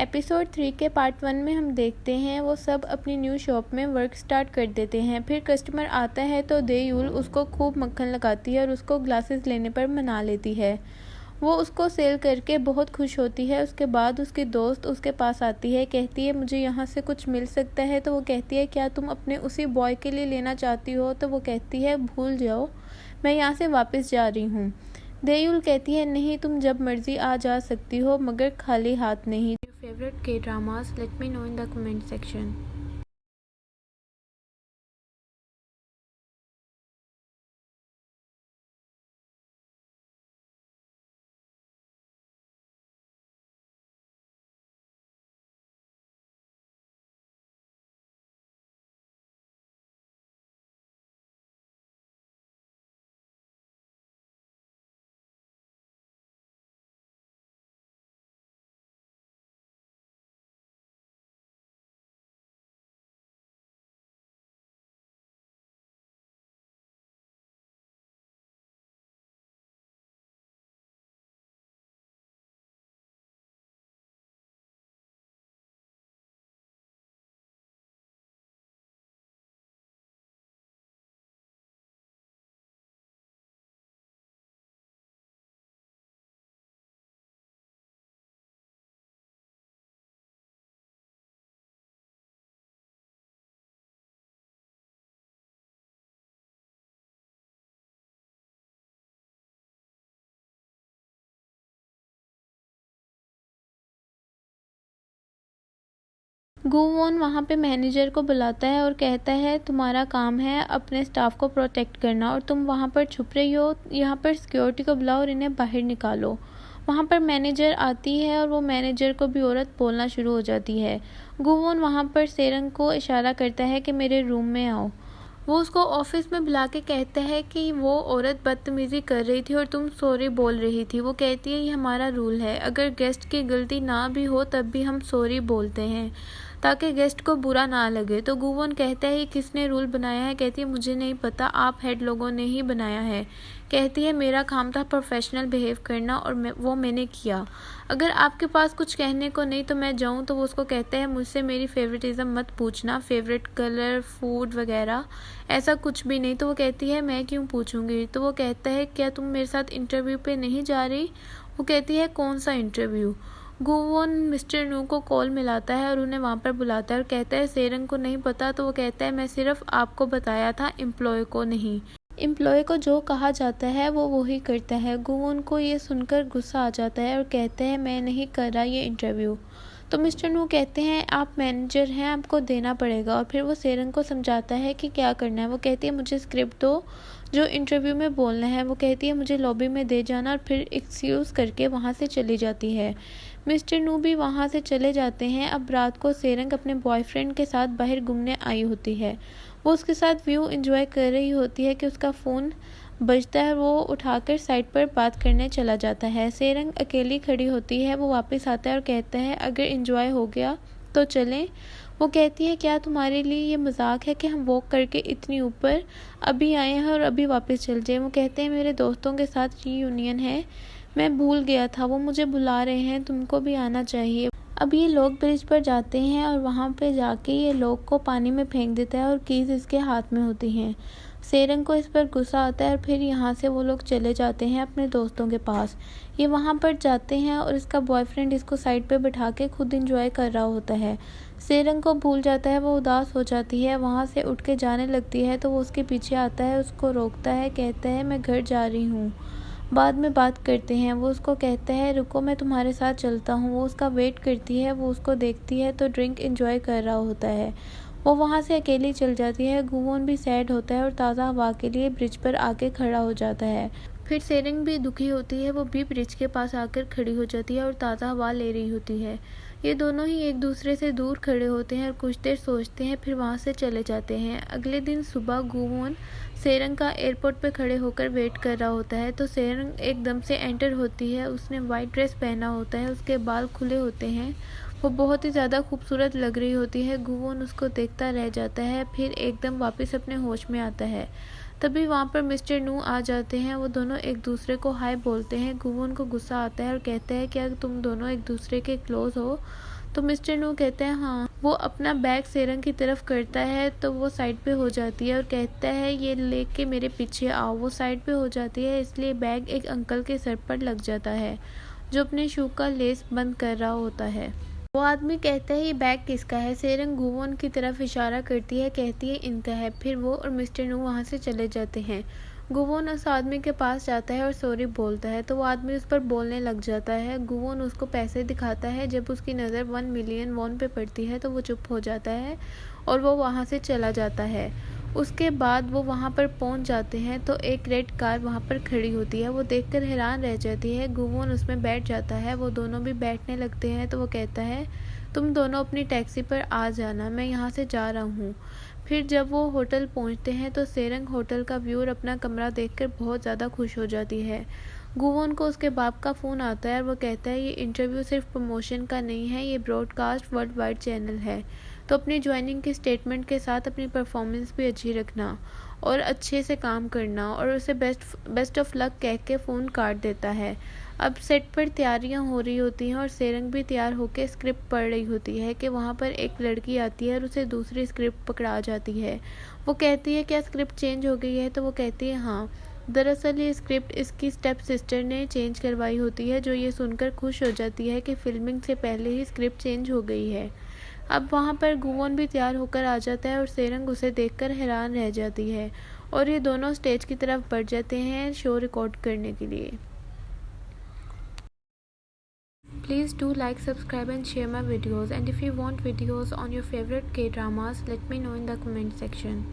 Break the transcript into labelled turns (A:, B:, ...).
A: Episode 3 के part 1 में हम देखते हैं वो सब अपनी न्यू शॉप में वर्क स्टार्ट कर देते हैं। फिर कस्टमर आता है तो देयूल उसको खूब मक्खन लगाती है और उसको ग्लासेस लेने पर मना लेती है। वो उसको सेल करके बहुत खुश होती है। उसके बाद उसकी दोस्त उसके पास आती है, कहती है मुझे यहाँ से कुछ मिल सकता है। तो वो कहती है क्या तुम अपने उसी बॉय के लिए लेना चाहती हो। तो वो कहती है भूल जाओ, मैं यहाँ से वापस जा रही हूँ। देयूल कहती है नहीं, तुम जब मर्जी आ जा सकती हो मगर खाली हाथ नहीं। Your favorite K-dramas? Let me know in the comment section. गुवोन वहाँ पे मैनेजर को बुलाता है और कहता है तुम्हारा काम है अपने स्टाफ को प्रोटेक्ट करना और तुम वहाँ पर छुप रही हो, यहाँ पर सिक्योरिटी को बुलाओ और इन्हें बाहर निकालो। वहाँ पर मैनेजर आती है और वो मैनेजर को भी औरत बोलना शुरू हो जाती है। गुवोन वहाँ पर सेरंग को इशारा करता है कि मेरे रूम में आओ। वो उसको ऑफिस में बुला के कहता है कि वो औरत बदतमीज़ी कर रही थी और तुम सॉरी बोल रही थी। वो कहती है ये हमारा रूल है, अगर गेस्ट की गलती ना भी हो तब भी हम सॉरी बोलते हैं ताकि गेस्ट को बुरा ना लगे। तो गुवोन कहता है किसने रूल बनाया है। कहती है मुझे नहीं पता, आप हेड लोगों ने ही बनाया है। कहती है मेरा काम था प्रोफेशनल बिहेव करना और वो मैंने किया। अगर आपके पास कुछ कहने को नहीं तो मैं जाऊं। तो वो उसको कहता है मुझसे मेरी फेवरेटिज्म मत पूछना, फेवरेट कलर, फूड वगैरह ऐसा कुछ भी नहीं। तो वो कहती है मैं क्यों पूछूंगी। तो वो कहता है क्या तुम मेरे साथ इंटरव्यू पे नहीं जा रही। वो कहती है कौन सा इंटरव्यू। गुवोन मिस्टर नू को कॉल मिलाता है और उन्हें वहाँ पर बुलाता है और कहता है सेरंग को नहीं पता। तो वो कहता है मैं सिर्फ आपको बताया था, एम्प्लॉय को नहीं। एम्प्लॉय को जो कहा जाता है वो वही करता है। गुवोन को ये सुनकर गुस्सा आ जाता है और कहते हैं मैं नहीं कर रहा ये इंटरव्यू। तो मिस्टर नू कहते हैं आप मैनेजर हैं, आपको देना पड़ेगा। और फिर वो सेरंग को समझाता है कि क्या करना है। वो कहती है मुझे स्क्रिप्ट दो जो इंटरव्यू में बोलना है। वो कहती है मुझे लॉबी में दे जाना और फिर एक्सक्यूज़ करके वहाँ से चली जाती है। मिस्टर नू भी वहाँ से चले जाते हैं। अब रात को सेरंग अपने बॉयफ्रेंड के साथ बाहर घूमने आई होती है। वो उसके साथ व्यू एंजॉय कर रही होती है कि उसका फ़ोन बजता है। वो उठाकर साइड पर बात करने चला जाता है। सेरंग अकेली खड़ी होती है। वो वापस आता है और कहता है अगर एंजॉय हो गया तो चलें। वो कहती है क्या तुम्हारे लिए ये मजाक है कि हम वॉक करके इतनी ऊपर अभी आए हैं और अभी वापस चल जाए। वो कहते हैं मेरे दोस्तों के साथ रीयूनियन है, मैं भूल गया था, वो मुझे बुला रहे हैं, तुमको भी आना चाहिए। अब ये लोग ब्रिज पर जाते हैं और वहाँ पे जाके ये लोग को पानी में फेंक देता है और कीज इसके हाथ में होती हैं। सेरंग को इस पर गुस्सा आता है और फिर यहाँ से वो लोग चले जाते हैं अपने दोस्तों के पास। ये वहाँ पर जाते हैं और इसका बॉयफ्रेंड इसको साइड पे बिठा के खुद इंजॉय कर रहा होता है। सेरंग को भूल जाता है, वो उदास हो जाती है, वहाँ से उठ के जाने लगती है। तो वो उसके पीछे आता है, उसको रोकता है, कहता है मैं घर जा रही हूँ, बाद में बात करते हैं। वो उसको कहता है रुको मैं तुम्हारे साथ चलता हूँ। वो उसका वेट करती है। वो उसको देखती है तो ड्रिंक एंजॉय कर रहा होता है। वो वहाँ से अकेली चल जाती है। गुवोन भी सैड होता है और ताज़ा हवा के लिए ब्रिज पर आके खड़ा हो जाता है। फिर सेरंग भी दुखी होती है। वो भी ब्रिज के पास आकर खड़ी हो जाती है और ताज़ा हवा ले रही होती है। ये दोनों ही एक दूसरे से दूर खड़े होते हैं और कुछ देर सोचते हैं, फिर वहाँ से चले जाते हैं। अगले दिन सुबह गुवोन सेरंग का एयरपोर्ट पे खड़े होकर वेट कर रहा होता है। तो सेरंग एकदम से एंटर होती है। उसने वाइट ड्रेस पहना होता है, उसके बाल खुले होते हैं, वो बहुत ही ज़्यादा खूबसूरत लग रही होती है। गुवोन उसको देखता रह जाता है, फिर एकदम वापस अपने होश में आता है। तभी वहाँ पर मिस्टर नू आ जाते हैं। वो दोनों एक दूसरे को हाय बोलते हैं। गुवोन को गुस्सा आता है और कहता है क्या तुम दोनों एक दूसरे के क्लोज हो। तो मिस्टर नू कहते हैं हाँ। वो अपना बैग सेरंग की तरफ करता है तो वो साइड पे हो जाती है और कहता है ये लेके मेरे पीछे आओ। वो साइड पे हो जाती है, इसलिए बैग एक अंकल के सर पर लग जाता है जो अपने शू का लेस बंद कर रहा होता है। वो आदमी कहता है ये बैग किसका है। सेरंग गुवोन की तरफ इशारा करती है, कहती है इनका है। फिर वो और मिस्टर नू वहाँ से चले जाते हैं। गुवोन उस आदमी के पास जाता है और सॉरी बोलता है तो वो आदमी उस पर बोलने लग जाता है। गुवोन उसको पैसे दिखाता है। जब उसकी नज़र 1 मिलियन वॉन पे पड़ती है तो वो चुप हो जाता है और वो वहाँ से चला जाता है। उसके बाद वो वहाँ पर पहुँच जाते हैं तो एक रेड कार वहाँ पर खड़ी होती है। वो देखकर हैरान रह जाती है। गुवोन उसमें बैठ जाता है। वो दोनों भी बैठने लगते हैं तो वो कहता है तुम दोनों अपनी टैक्सी पर आ जाना, मैं यहाँ से जा रहा हूँ। फिर जब वो होटल पहुँचते हैं तो सेरंग होटल का व्यू और अपना कमरा देखकर बहुत ज़्यादा खुश हो जाती है। गुवोन को उसके बाप का फ़ोन आता है और वो कहता है ये इंटरव्यू सिर्फ प्रमोशन का नहीं है, ये ब्रॉडकास्ट वर्ल्ड वाइड चैनल है, तो अपनी ज्वाइनिंग के स्टेटमेंट के साथ अपनी परफॉर्मेंस भी अच्छी रखना और अच्छे से काम करना। और उसे बेस्ट ऑफ लक कह के फ़ोन काट देता है। अब सेट पर तैयारियां हो रही होती हैं और सेरंग भी तैयार होकर स्क्रिप्ट पढ़ रही होती है कि वहाँ पर एक लड़की आती है और उसे दूसरी स्क्रिप्ट पकड़ा जाती है। वो कहती है क्या स्क्रिप्ट चेंज हो गई है, तो वो कहती है हाँ। दरअसल ये स्क्रिप्ट इसकी स्टेप सिस्टर ने चेंज करवाई होती है, जो ये सुनकर खुश हो जाती है कि फिल्मिंग से पहले ही स्क्रिप्ट चेंज हो गई है। अब वहाँ पर गुवोन भी तैयार होकर आ जाता है और सेरंग उसे देखकर हैरान रह जाती है और ये दोनों स्टेज की तरफ बढ़ जाते हैं शो रिकॉर्ड करने के लिए। Please do like, subscribe and share my videos, and if you want videos on your favorite K-dramas, let me know in the comment section.